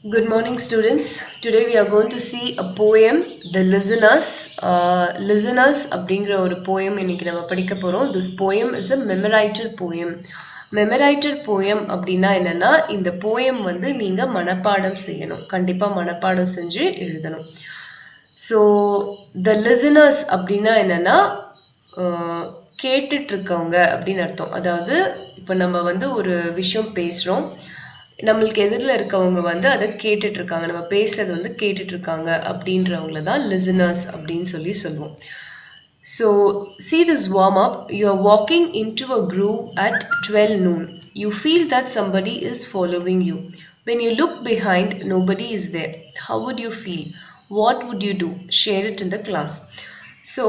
Good morning, students. Today we are going to see a poem, The Listeners. Listeners அப்படிங்கிற ஒரு poem இன்னைக்கு நம்ம படிக்க போறோம். This poem is a memorized poem. Memorized poem அப்படின்னா என்னன்னா இந்த poem வந்து நீங்க மனப்பாடம் செய்யணும். கண்டிப்பா மனப்பாடம் செஞ்சு எழுதணும். So the listeners அப்படின்னா என்னன்னா கேட்டுட்டு இருக்கவங்க அப்படின்னு அர்த்தம். அதாவது இப்ப நம்ம வந்து ஒரு விஷயம் பேசுறோம். நம்மளுக்கு எதிரில் இருக்கவங்க வந்து அதை கேட்டுட்டு இருக்காங்க, நம்ம பேசுறது வந்து கேட்டுட்டு இருக்காங்க அப்படின்றவங்கள தான் லிசனர்ஸ் அப்படின்னு சொல்லுவோம். So see this warm up. You are walking into a groove at 12 noon. You feel that somebody is following you. When you look behind, nobody is there. How would you feel? What would you do? Share it in the class. So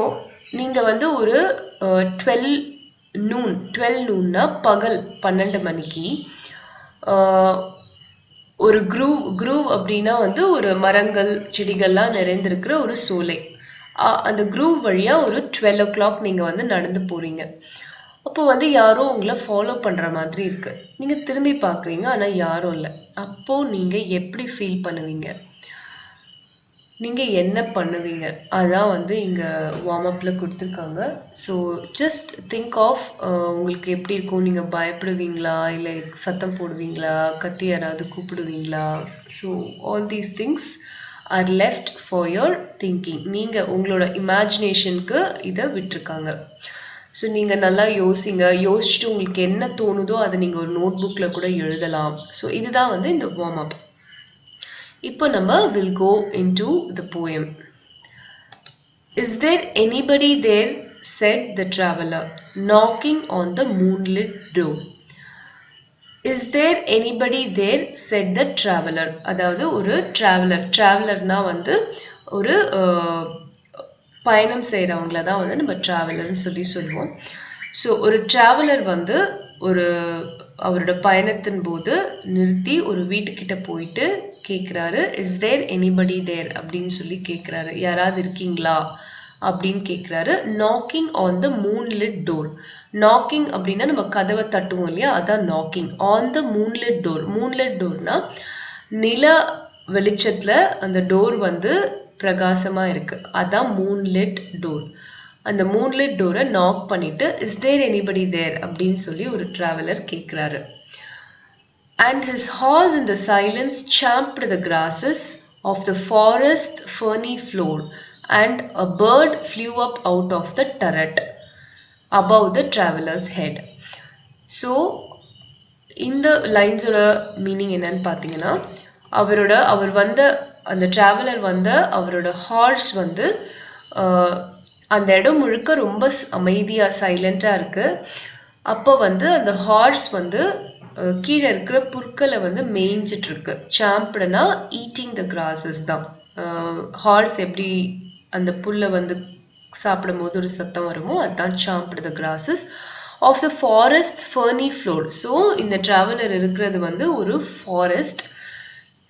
நீங்க வந்து ஒரு 12 noonனா பகல் 12 மணிக்கு ஒரு groove அப்படின்னா வந்து ஒரு மரங்கள் செடிகள்லாம் நிறைந்திருக்கிற ஒரு சோலை. அந்த குரூவ் வழியா ஒரு 12 o'clock நீங்க வந்து நடந்து போறீங்க. அப்போ வந்து யாரோ உங்களை ஃபாலோ பண்ற மாதிரி இருக்கு. நீங்க திரும்பி பாக்குறீங்க, ஆனா யாரும் இல்லை. அப்போ நீங்க எப்படி ஃபீல் பண்ணுவீங்க? நீங்க என்ன பண்ணுவீங்க? அதான் வந்து இங்க வார்ம் அப்ல கொடுத்துருக்காங்க. ஸோ ஜஸ்ட் திங்க் ஆஃப் உங்களுக்கு எப்படி இருக்கும்? நீங்க பயப்படுவீங்களா, இல்லை சத்தம் போடுவீங்களா, கத்தி யாராவது கூப்பிடுவீங்களா? So all these things are left for your thinking. நீங்க உங்களோட இமேஜினேஷனுக்கு இதை விட்டுருக்காங்க. ஸோ நீங்க நல்லா யோசிச்சுட்டு உங்களுக்கு என்ன தோணுதோ அதை நீங்க ஒரு நோட் புக்ல கூட எழுதலாம். ஸோ இதுதான் வந்து இந்த வார்ம் அப். இப்போ நம்ம will go into the poem. Is there anybody there? Said the traveler, knocking on the moonlit door. Is there anybody there? Said the traveler. அதாவது ஒரு travelerனா வந்து ஒரு பயணம் செய்யறவங்கள தான் வந்து நம்ம travelerன்னு சொல்லுவோம். ஸோ ஒரு traveler வந்து ஒரு அவரோட பயணத்தின் போது நிறுத்தி ஒரு வீட்டுக்கிட்ட போயிட்டு கேட்குறாரு, இஸ் தேர் எனிபடி தேர் அப்படின்னு சொல்லி கேட்குறாரு. யாராவது இருக்கீங்களா அப்படின்னு கேட்குறாரு. Knocking on the moonlit door. Knocking அப்படின்னா நம்ம கதவை தட்டுவோம் இல்லையா, அதான் knocking. On the moonlit door. Moonlit டோர்னா நில வெளிச்சத்துல அந்த டோர் வந்து பிரகாசமா இருக்கு, அதான் மூன்லிட் டோர். அந்த மூன்லிட் டோரை நாக் பண்ணிட்டு இஸ் தேர் எனிபடி தேர் அப்படின்னு சொல்லி ஒரு டிராவலர் கேட்குறாரு. And his horse in the silence champed the grasses of the forest ferny floor, and a bird flew up out of the turret above the traveler's head. So இந்த லைன்ஸோட meaning என்னன்னு பார்த்தீங்கன்னா, அவர் வந்த அந்த traveller வந்த அவரோட hours வந்து அந்த இடம் முழுக்க ரொம்ப அமைதியா சைலண்டா இருக்கு. அப்போ வந்து அந்த ஹார்ஸ் வந்து கீழே இருக்கிற புற்களை வந்து மேய்ஞ்சிட்டு இருக்கு. சாம்பிடுனா ஈட்டிங் த கிராசஸ் தான். ஹார்ஸ் எப்படி அந்த புல்லை வந்து சாப்பிடும் போது ஒரு சத்தம் வருமோ அதுதான் champed the grasses of the forest ferny floor. So இந்த டிராவலர் இருக்கிறது வந்து ஒரு ஃபாரஸ்ட்.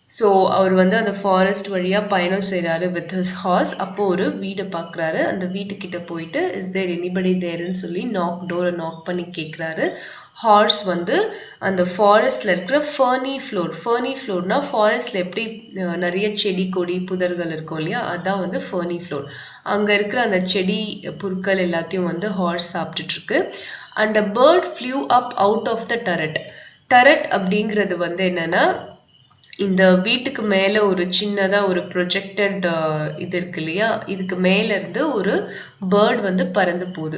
ஸோ அவர் வந்து அந்த ஃபாரஸ்ட் வழியா பயணம் செய்யறாரு வித் ஹிஸ் ஹார்ஸ். அப்போ ஒரு வீடை பார்க்குறாரு. அந்த வீட்டுக்கிட்ட போயிட்டு இஸ் தேர் எனிபடி தேர்ன்னு சொல்லி டோரை நாக் பண்ணி கேட்குறாரு. ஹார்ஸ் வந்து அந்த ஃபாரஸ்ட்ல இருக்கிற ஃபர்னி ஃப்ளோர்னா ஃபாரஸ்ட்ல எப்படி நிறைய செடி கொடி புதர்கள் இருக்கும் இல்லையா, அதான் வந்து ஃபர்னி ஃப்ளோர். அங்க இருக்கிற அந்த செடி புற்கள் எல்லாத்தையும் வந்து ஹார்ஸ் சாப்பிட்டுட்டு இருக்கு. And a bird flew up out of the turret. Turret அப்படிங்கிறது வந்து என்னன்னா, இந்த வீட்டுக்கு மேல ஒரு சின்னதா ஒரு ப்ரொஜெக்டட் இது இருக்கு இல்லையா, இதுக்கு மேல இருந்து ஒரு பேர்ட் வந்து பறந்து போகுது.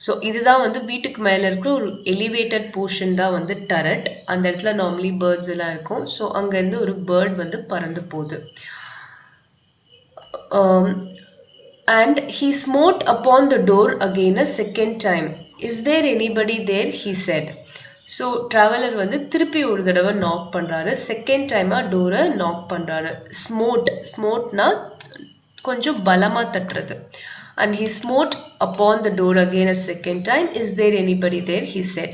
ஸோ இதுதான் வந்து வீட்டுக்கு மேல இருக்கிற ஒரு எலிவேட்டட் போர்ஷன் தான் வந்து டரட். அந்த இடத்துல நார்மலி பேர்ட்ஸ் எல்லாம் இருக்கும். ஸோ அங்க இருந்து ஒரு பேர்ட் வந்து பறந்து போகுது. And he smote upon the door again a second time. Is there anybody there? He said. So traveller வந்து திருப்பி ஒரு தடவை நாக் பண்ணுறாரு. செகண்ட் டைமாக டோரை நாக் பண்ணுறாரு. ஸ்மோட்னா கொஞ்சம் பலமாக தட்டுறது. And he smote upon the door again a second time. Is there anybody there? He said.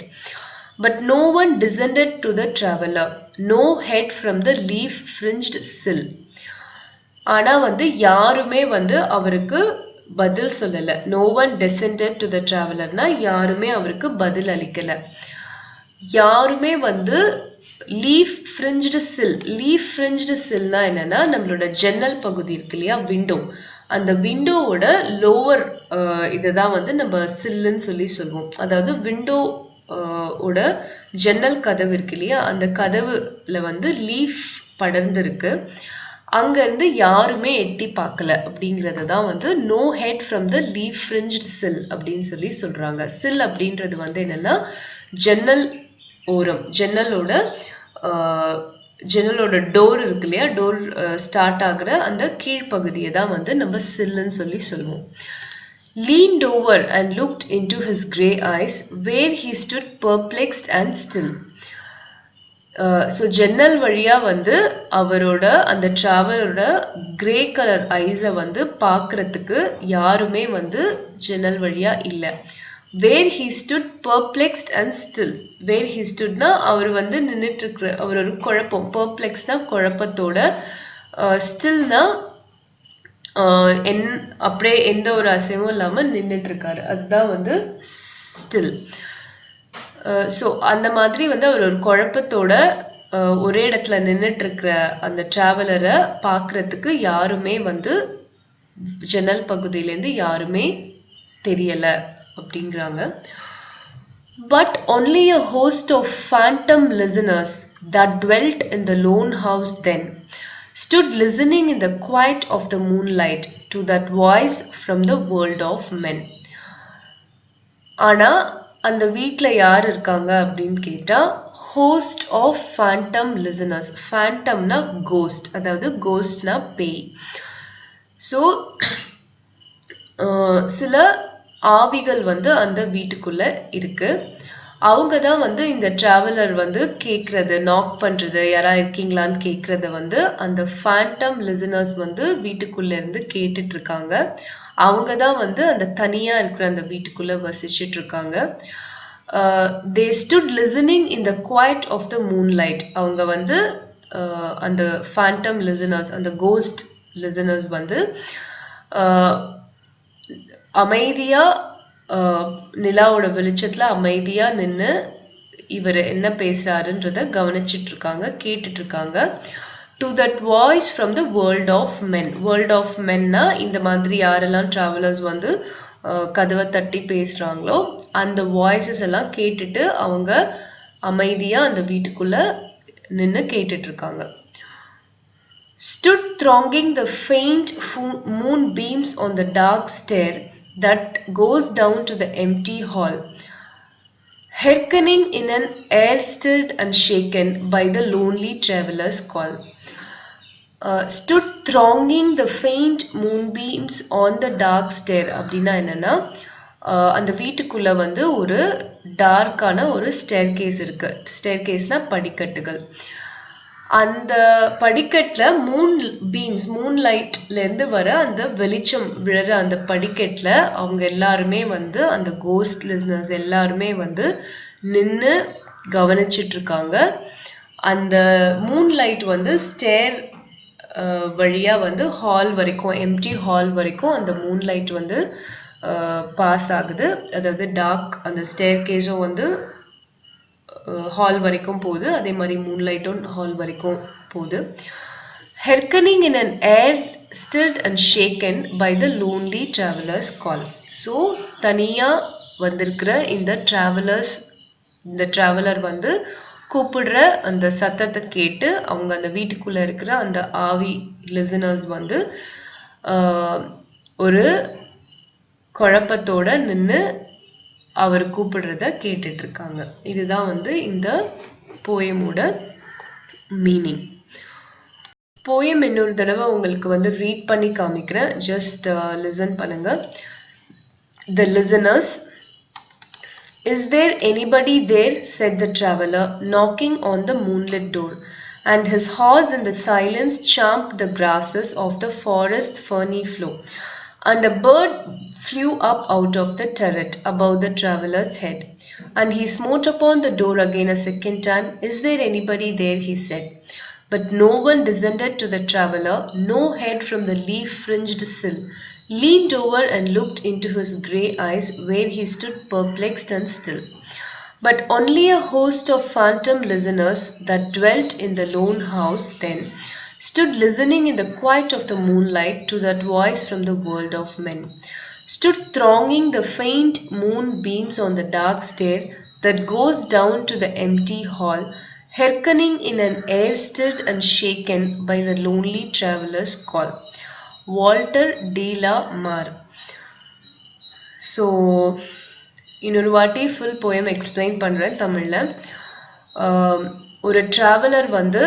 But no one descended to the traveller, no head from the leaf fringed sill. ஆனால் வந்து யாருமே வந்து அவருக்கு பதில் சொல்லலை. No one descended to the ட்ராவலர்னா யாருமே அவருக்கு பதில் அளிக்கலை. யாருமே வந்து லீஃப் ஃப்ரிஞ்ச்டு சில். லீஃப் ஃப்ரிஞ்ச்டு சில்னா என்னன்னா நம்மளோட ஜன்னல் பகுதி இருக்கு இல்லையா, விண்டோ, அந்த விண்டோவோட லோவர் இதுதான் வந்து நம்ம சில்லுன்னு சொல்லி சொல்லுவோம். அதாவது விண்டோ ஓட ஜன்னல் கதவு இருக்கு இல்லையா, அந்த கதவுல வந்து லீஃப் படர்ந்துருக்கு. அங்க இருந்து யாருமே எட்டி பார்க்கல அப்படிங்கறது தான் வந்து no head from the leaf fringed sill அப்படின்னு சொல்லி சொல்றாங்க. சில் அப்படின்றது வந்து என்னன்னா ஜன்னல் ஓரம், ஜன்னலோட டோர் இருக்கு இல்லையா, டோர் ஸ்டார்ட் ஆகுற அந்த கீழ்ப்பகுதியை தான் வந்து நம்ம சில்லுன்னு சொல்லி சொல்லுவோம். Leaned over and looked into his grey eyes, where he stood perplexed and still. So ஜன்னல் வழியா வந்து அவரோட அந்த டிராவலரோட கிரே கலர் ஐஸை வந்து பார்க்கறதுக்கு யாருமே வந்து ஜன்னல் வழியா இல்லை. Where he stood perplexed and still. Where he ஸ்டுட்னா அவர் வந்து நின்றுட்டு இருக்கிற, அவர் ஒரு குழப்பம், பர்ப்ளெக்ஸ்னா குழப்பத்தோட, ஸ்டில்னா அப்படியே எந்த ஒரு அசைவும் இல்லாம நின்றுட்டு இருக்காரு, அதுதான் வந்து ஸ்டில். ஸோ அந்த மாதிரி வந்து அவர் ஒரு குழப்பத்தோட ஒரே இடத்துல நின்றுட்டு இருக்கிற அந்த டிராவலரை பார்க்கறதுக்கு யாருமே வந்து ஜன்னல் பகுதியிலேருந்து யாருமே தெரியல அப்படிங்கிறாங்க. But only a host of phantom listeners that dwelt in the lone house then stood listening in the quiet of the moonlight to that voice from the world of men. ஆனா அந்த வீட்ல யார் இருக்காங்க அப்படின்னு கேட்டா, ஹோஸ்ட் ஆஃப் ஃபேண்டம் லிசனர்ஸ். ஃபேண்டம்னா ghost, அதாவது கோஸ்ட்னா பேய். ஸோ சில ஆவிகள் வந்து அந்த வீட்டுக்குள்ள இருக்கு. அவங்க தான் வந்து இந்த டிராவலர் வந்து கேட்கறது, நாக் பண்றது, யாரா இருக்கீங்களான்னு கேட்கறத வந்து அந்த ஃபேண்டம் லிசனர்ஸ் வந்து வீட்டுக்குள்ள இருந்து கேட்டுட்டு இருக்காங்க. அவங்க தான் வந்து அந்த தனியா இருக்கிற அந்த வீட்டுக்குள்ள வசிச்சுட்டு இருக்காங்க. they stood listening in the quiet of the moonlight. அவங்க வந்து அந்த phantom listeners, அந்த ghost listeners வந்து அமைதியா நிலாவோட வெளிச்சத்துல அமைதியா நின்று இவர் என்ன பேசுறாருன்றத கவனிச்சிட்டு இருக்காங்க, கேட்டுட்டு இருக்காங்க. To that voice from the world of men. World of மென்னா இந்த மாதிரி யாரெல்லாம் டிராவலர்ஸ் வந்து கதவை தட்டி பேசுறாங்களோ அந்த வாய்ஸஸ் எல்லாம் கேட்டுட்டு அவங்க அமைதியா அந்த வீட்டுக்குள்ள நின்று கேட்டுட்டு இருக்காங்க. stood thronging the faint moonbeams on the dark stair that goes down to the empty hall, hearkening in an air stirred and shaken by the lonely traveler's call. Stood thronging the faint moonbeams on the dark stair அப்படின்னா என்னன்னா, அந்த வீட்டுக்குள்ள வந்து ஒரு டார்க்கான ஒரு staircase இருக்கு. ஸ்டேர்கேஸ்னா படிக்கட்டுகள். அந்த படிக்கட்டுல மூன் லைட்ல இருந்து வர அந்த வெளிச்சம் விழற அந்த படிக்கட்டுல அவங்க எல்லாருமே வந்து அந்த கோஸ்ட் லிசனர்ஸ் எல்லாருமே வந்து நின்று கவனிச்சிட்டு இருக்காங்க. அந்த மூன் லைட் வந்து ஸ்டேர் வழியா வந்து ஹால் வரைக்கும், எம்டி ஹால் வரைக்கும் அந்த மூன் லைட் வந்து பாஸ் ஆகுது. அதாவது டார்க் அந்த ஸ்டேர் கேஸும் வந்து ஹால் வரைக்கும் போகுது, அதே மாதிரி மூன் லைட்டும் ஹால் வரைக்கும் போகுது. hearkening in an air stirred and shaken by the lonely traveler's call. So தனியா வந்திருக்கிற இந்த டிராவலர் வந்து கூப்பிடுற அந்த சத்தத்தை கேட்டு அவங்க அந்த வீட்டுக்குள்ள இருக்கிற அந்த ஆவி லிசனர்ஸ் வந்து ஒரு குழப்பத்தோட நின்று அவர் கூப்பிடுறத கேட்டுட்டு இருக்காங்க. இதுதான் வந்து இந்த போயமோட மீனிங். போயம் இன்னொரு தடவை உங்களுக்கு வந்து ரீட் பண்ணி காமிக்கிறேன், ஜஸ்ட் லிசன் பண்ணுங்க. The listeners. Is there anybody there? Said the traveler, knocking on the moonlit door, and his horse in the silence champed the grasses of the forest ferny floor, and a bird flew up out of the turret above the traveler's head, and he smote upon the door again a second time. Is there anybody there? He said. But no one descended to the traveler, no head from the leaf-fringed sill leaned over and looked into his grey eyes, where he stood perplexed and still. But only a host of phantom listeners that dwelt in the lone house then stood listening in the quiet of the moonlight to that voice from the world of men, stood thronging the faint moonbeams on the dark stair that goes down to the empty hall, hearkening in an air stirred and shaken by the lonely traveller's call. Walter de la Mare. So, இன்னொரு வாட்டி full poem explain பண்ணுறேன் தமிழில். ஒரு traveller வந்து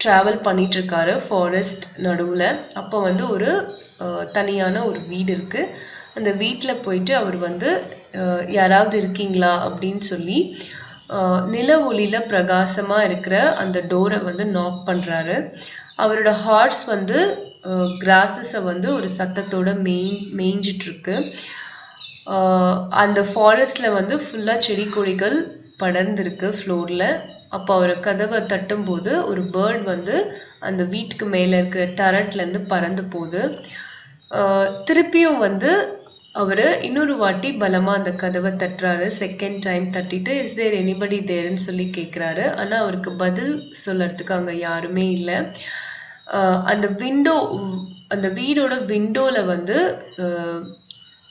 travel பண்ணிகிட்ருக்காரு forest நடுவில். அப்போ வந்து ஒரு தனியான ஒரு வீடு இருக்குது. அந்த வீட்டில் போயிட்டு அவர் வந்து யாராவது இருக்கீங்களா அப்படின்னு சொல்லி நில ஒளியில் பிரகாசமாக இருக்கிற அந்த டோரை வந்து நாக் பண்ணுறாரு. அவரோட ஹார்ஸ் வந்து கிராஸஸை வந்து ஒரு சத்தத்தோட மேய்ஞ்சிட்ருக்கு. அந்த ஃபாரஸ்டில் வந்து ஃபுல்லாக செடி கொடிகள் படர்ந்துருக்கு ஃப்ளோரில். அப்போ அவர் கதவை தட்டும்போது ஒரு பேர்ட் வந்து அந்த வீட்டுக்கு மேலே இருக்கிற டரட்லேருந்து பறந்து போகுது. திருப்பியும் வந்து அவர் இன்னொரு வாட்டி பலமாக அந்த கதவை தட்டுறாரு. செகண்ட் டைம் தட்டிட்டு இஸ் தேர் எனிபடி தேர்ன்னு சொல்லி கேட்குறாரு. ஆனால் அவருக்கு பதில் சொல்கிறதுக்கு அங்கே யாருமே இல்லை. அந்த வீடோட விண்டோவில் வந்து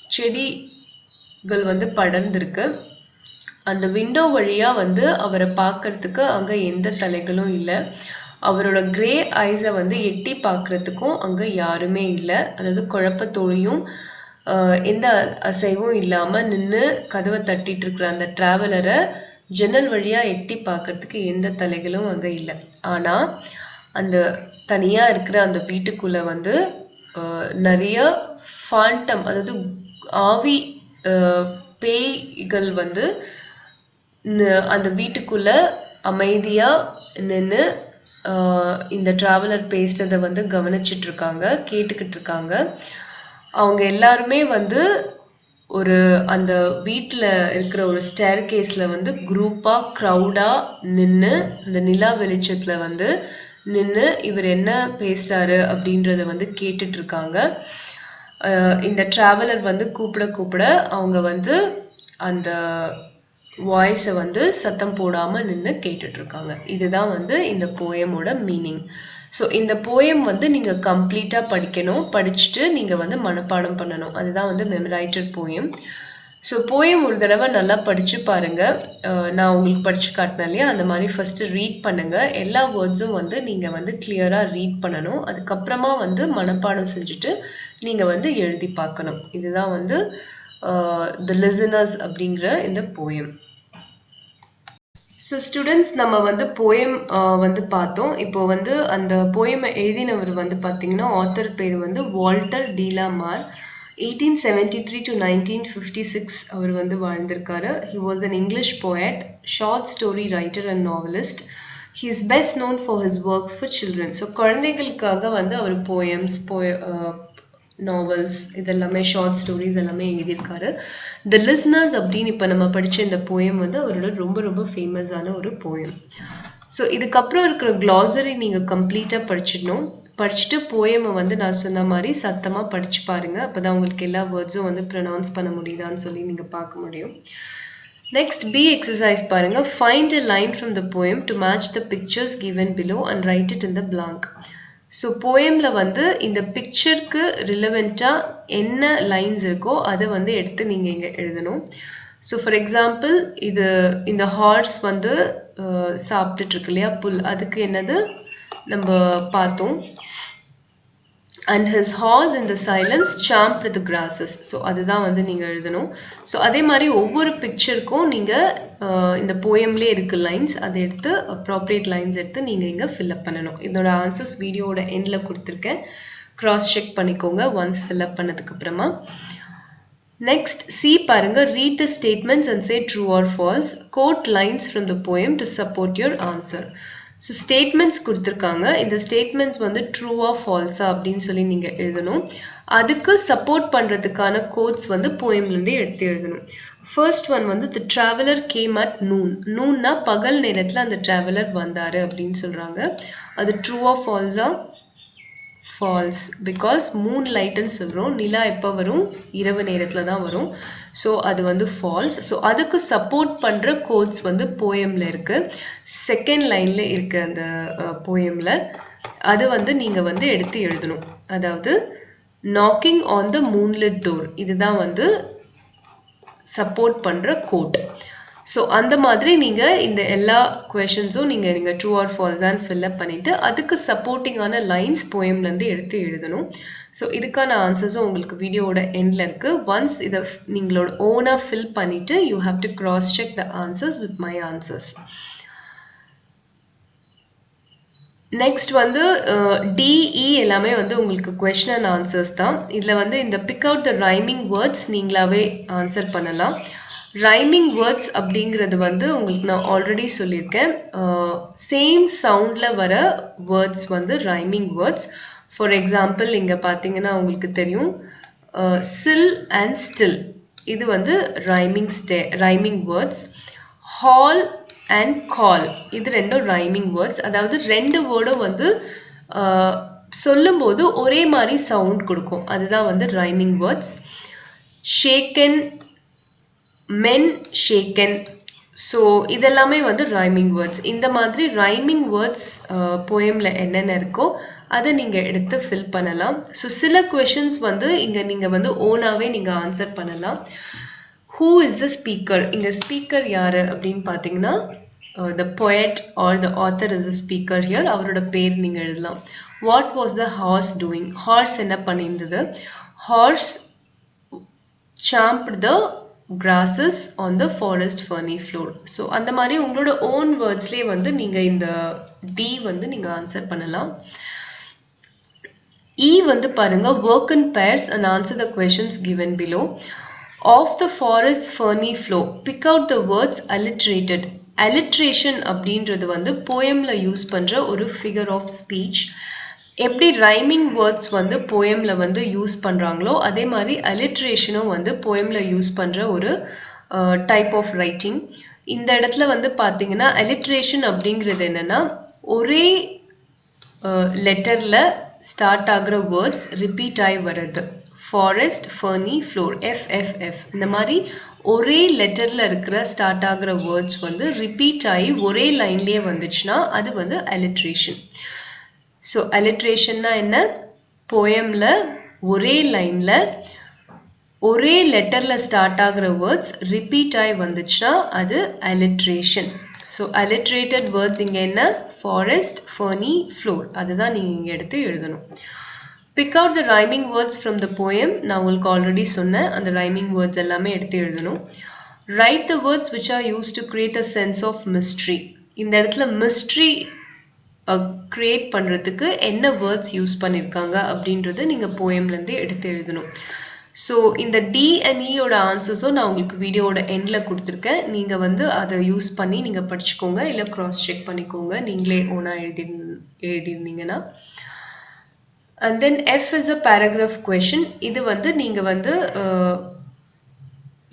செடிகள் வந்து படர்ந்துருக்கு. அந்த விண்டோ வழியாக வந்து அவரை பார்க்கறதுக்கு அங்கே எந்த தலைகளும் இல்லை. அவரோட கிரே ஐஸை வந்து எட்டி பார்க்குறதுக்கும் அங்கே யாருமே இல்லை. அதாவது குழப்பத்தோடையும் எந்த அசைவும் இல்லாமல் நின்று கதவை தட்டிட்டு இருக்கிற அந்த ட்ராவலரை ஜன்னல் வழியாக எட்டி பார்க்கறதுக்கு எந்த தலைகளும் அங்கே இல்லை. ஆனால் அந்த தனியாக இருக்கிற அந்த வீட்டுக்குள்ளே வந்து நிறைய ஃபாண்டம், அதாவது ஆவி பேய்கள் வந்து அந்த வீட்டுக்குள்ள அமைதியா நின்று இந்த டிராவலர் பேசுறதை வந்து கவனிச்சிட்டு இருக்காங்க, கேட்டுக்கிட்டு இருக்காங்க. அவங்க எல்லாருமே வந்து ஒரு அந்த வீட்டில் இருக்கிற ஒரு ஸ்டேர் கேஸில் வந்து குரூப்பாக க்ரௌடாக நின்று அந்த நிலா வெளிச்சத்தில் வந்து நின்று இவர் என்ன பேசுகிறாரு அப்படின்றத வந்து கேட்டுட்டு இருக்காங்க. இந்த டிராவலர் வந்து கூப்பிட அவங்க வந்து அந்த வாய்ஸை வந்து சத்தம் போடாமல் நின்று கேட்டுட்டு இருக்காங்க. இதுதான் வந்து இந்த போயமோட மீனிங். ஸோ இந்த போயம் வந்து நீங்கள் கம்ப்ளீட்டாக படிக்கணும். படிச்சுட்டு நீங்கள் வந்து மனப்பாடம் பண்ணணும். அதுதான் வந்து மெமரைட்டட் போயம். ஸோ போயம் ஒரு தடவை நல்லா படித்து பாருங்கள். நான் உங்களுக்கு படித்து காட்டினேன் இல்லையா, அந்த மாதிரி ஃபஸ்ட்டு ரீட் பண்ணுங்கள். எல்லா வேர்ட்ஸும் வந்து நீங்கள் வந்து கிளியராக ரீட் பண்ணணும். அதுக்கப்புறமா வந்து மனப்பாடம் செஞ்சுட்டு நீங்கள் வந்து எழுதி பார்க்கணும். இதுதான் வந்து தி லிசனர்ஸ் அப்படிங்கிற இந்த போயம். ஸோ ஸ்டூடெண்ட்ஸ், நம்ம வந்து போயம் வந்து பார்த்தோம். இப்போ வந்து அந்த போயமை எழுதினவர் வந்து பார்த்தீங்கன்னா ஆத்தர் பேர் வந்து வால்டர் டி லா மார். 1873 to 1956 அவர் வந்து வாழ்ந்திருக்காரு. He was an English poet, short story writer and novelist. He is best known for his works for children. So குழந்தைகளுக்காக வந்து அவர் போயம்ஸ், நாவல்ஸ், இதெல்லாமே ஷார்ட் ஸ்டோரிஸ் எல்லாமே எழுதியிருக்காரு. தி லிஸ்னர்ஸ் அப்படின்னு இப்போ நம்ம படித்த இந்த போயம் வந்து அவரோட ரொம்ப ரொம்ப ஃபேமஸான ஒரு போயம். ஸோ இதுக்கப்புறம் இருக்கிற க்ளாசரி நீங்கள் கம்ப்ளீட்டாக படிச்சிடணும். படிச்சுட்டு போயமை வந்து நான் சொன்ன மாதிரி சத்தமாக படித்து பாருங்கள். அப்போ தான் உங்களுக்கு எல்லா வேர்ட்ஸும் வந்து ப்ரொனவுன்ஸ் பண்ண முடியுதான்னு சொல்லி நீங்கள் பார்க்க முடியும். நெக்ஸ்ட் பி எக்ஸசைஸ் பாருங்கள். Find a line from the poem to match the pictures given below and write it in the blank. So போயமில் வந்து இந்த பிக்சருக்கு ரிலவெண்ட்டாக என்ன லைன்ஸ் இருக்கோ அதை வந்து எடுத்து நீங்கள் இங்கே எழுதணும். ஸோ ஃபார் எக்ஸாம்பிள் இந்த ஹார்ஸ் வந்து சாப்பிட்டுட்டு இருக்கு இல்லையா, புல், அதுக்கு என்னது நம்ம பார்த்தோம். And his horse in the silence champed the grasses. So அதுதான் வந்து நீங்கள் எழுதணும். ஸோ அதே மாதிரி ஒவ்வொரு பிக்சருக்கும் நீங்கள் இந்த போயம்லேயே இருக்க லைன்ஸ் அதை எடுத்து அப்ராப்ரியேட் லைன்ஸ் எடுத்து நீங்கள் இங்கே ஃபில்அப் பண்ணணும். இதோட ஆன்சர்ஸ் வீடியோட எண்டில் கொடுத்துருக்கேன், க்ராஸ் செக் பண்ணிக்கோங்க ஒன்ஸ் ஃபில்அப் பண்ணதுக்கப்புறமா. நெக்ஸ்ட் சி பாருங்க. Read the statements and say true or false. Quote lines from the poem to support your answer. So statements கொடுத்துருக்காங்க. இந்த ஸ்டேட்மெண்ட்ஸ் வந்து ட்ரூவா ஃபால்ஸா அப்படின்னு சொல்லி நீங்கள் எழுதணும். அதுக்கு சப்போர்ட் பண்ணுறதுக்கான கோட்ஸ் வந்து போயம்லேருந்தே எடுத்து எழுதணும். ஃபர்ஸ்ட் ஒன் வந்து தி ட்ராவலர் கேம் அட் நூன். நூன்னா பகல் நேரத்தில் அந்த ட்ராவலர் வந்தார் அப்படின்னு சொல்கிறாங்க. அது ட்ரூவா ஃபால்ஸா? false because moonlight ன்னு சொல்றோம். நிலா எப்ப வரும்? இரவு நேரத்துல தான் வரும். So அது வந்து false. So அதுக்கு support பண்ற quotes வந்து poemல இருக்கு. Second lineல இருக்கு அந்த poemல. அது வந்து நீங்க வந்து எடுத்து எழுதணும். அதாவது knocking on the moonlit door. இதுதான் வந்து support பண்ற quote. So அந்த மாதிரி நீங்க இந்த எல்லா questions-உம் நீங்க true or false and fill up பண்ணிட்டு அதுக்கு supporting ஆன lines poemல இருந்து எடுத்து எழுதணும். So இதுக்கான answers-உம் உங்களுக்கு வீடியோவோட endல இருக்கு. Once இத நீங்களோட own-ஆ fill பண்ணிட்டு you have to cross check the answers with my answers. Next வந்து DE எல்லாமே வந்து உங்களுக்கு question and answers தான். இதுல வந்து இந்த pick out the rhyming words நீங்களாவே answer பண்ணலாம். Rhyming words அப்படிங்கிறது வந்து உங்களுக்கு நான் already சொல்லியிருக்கேன். Same soundல வர words வந்து rhyming words. For example இங்க பார்த்தீங்கன்னா உங்களுக்கு தெரியும் sill and still இது வந்து rhyming words. Hall and call இது ரெண்டும் rhyming words. அதாவது ரெண்டு வேர்டும் வந்து சொல்லும்போது ஒரே மாதிரி sound கொடுக்கும். அதுதான் வந்து rhyming words. Shaken, men shaken. So இதெல்லாமே வந்து rhyming words. இந்த மாதிரி rhyming words poemல என்னென்ன இருக்கோ அதை நீங்க எடுத்து fill பண்ணலாம். So சில questions வந்து இங்க நீங்க வந்து ஓனாவே நீங்க answer பண்ணலாம். Who is the speaker? இங்க speaker யாரு அப்படின்னு பார்த்தீங்கன்னா the poet or the author is the speaker here. அவரோட பேர் நீங்க எழுதலாம். What was the horse doing? Horse என்ன பண்ணியிருந்தது? Horse champed the grasses on the forest ferny floor. So அந்த மாதிரி உங்களோட own wordsலயே வந்து நீங்க இந்த D வந்து நீங்க answer பண்ணலாம். E வந்து பாருங்க work in pairs and answer the questions given below. Of the forest's ferny floor, pick out the words alliterated. Alliteration அப்படின்றது வந்து poemல யூஸ் பண்ற ஒரு figure of speech. எப்படி rhyming words வந்து poemல வந்து யூஸ் பண்றாங்களோ அதே மாதிரி alliterationம் வந்து poemல யூஸ் பண்ற ஒரு type of writing. இந்த இடத்துல வந்து பாத்தீங்கன்னா alliteration அப்படிங்கிறது என்னன்னா ஒரே letterல start ஆகுற words repeat ஆகி வருது. Forest, ferny, floor, FFF. இந்த மாதிரி ஒரே letterல இருக்கிற start ஆகுற words வந்து repeat ஆகி ஒரே lineலயே வந்துச்சுன்னா அது வந்து alliteration. So alliterationனா என்ன? poemல ஒரே lineல ஒரே letterல start ஆகுற words repeat ஆகி வந்துச்சுன்னா அது alliteration. So alliterated words இங்க என்ன? Forest, ferny, floor. அதுதான் நீங்க இங்க எடுத்து எழுதணும். Pick out the rhyming words from the poem. நான் உங்களுக்கு already சொன்னேன் அந்த rhyming words எல்லாமே எடுத்து எழுதணும். Write the words which are used to create a sense of mystery. இந்த இடத்துல mystery create பண்றதுக்கு என்ன words யூஸ் பண்ணிருக்காங்க அப்படின்றது நீங்க poemல இருந்து எடுத்து எழுதணும். So இந்த D and E ஓட ஆன்சர்ஸும் நான் உங்களுக்கு வீடியோவோட எண்ட்ல கொடுத்துருக்கேன். நீங்க வந்து அதை யூஸ் பண்ணி நீங்க படிச்சுக்கோங்க இல்ல cross check பண்ணிக்கோங்க நீங்களே ஓனா எழுதிருந்தீங்கன்னா. And then F is a paragraph question. இது வந்து நீங்க வந்து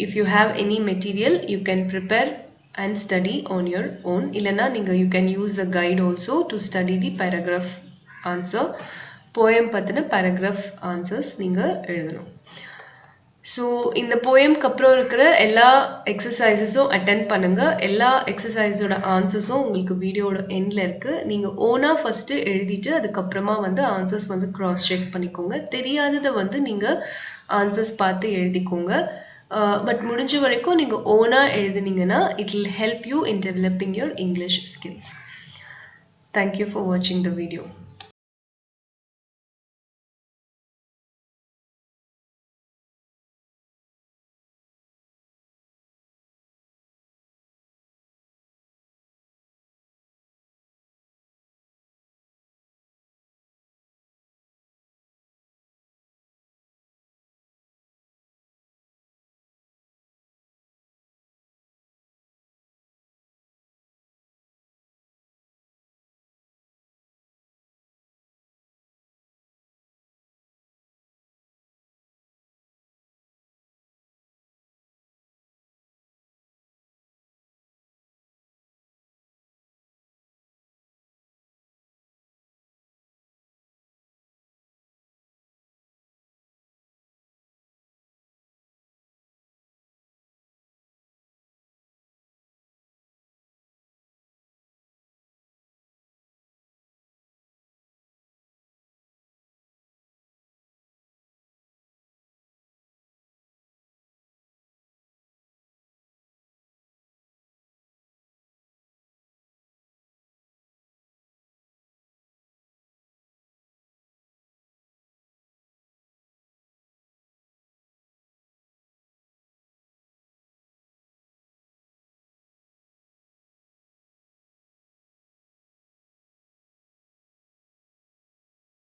if you have any material you can prepare and study on your own. இல்லனா நீங்க you can use the guide also to study the paragraph answer. poem பத்தின paragraph answers நீங்க எழுதணும். So இந்த poemக்கு அப்புறம் இருக்கிற எல்லா எக்ஸசைசஸும் அட்டெண்ட் பண்ணுங்க. எல்லா எக்ஸசைஸோட ஆன்சர்ஸும் உங்களுக்கு வீடியோட எண்ட்ல இருக்கு. நீங்க ஓனா ஃபர்ஸ்ட் எழுதிட்டு அதுக்கப்புறமா வந்து ஆன்சர்ஸ் வந்து கிராஸ் செக் பண்ணிக்கோங்க. தெரியாததை வந்து நீங்க ஆன்சர்ஸ் பார்த்து எழுதிக்கோங்க. பட் முடிஞ்ச வரைக்கும் நீங்க ஓனா எழுதுனீங்கன்னா it will help you in developing your English skills. Thank you for watching the video.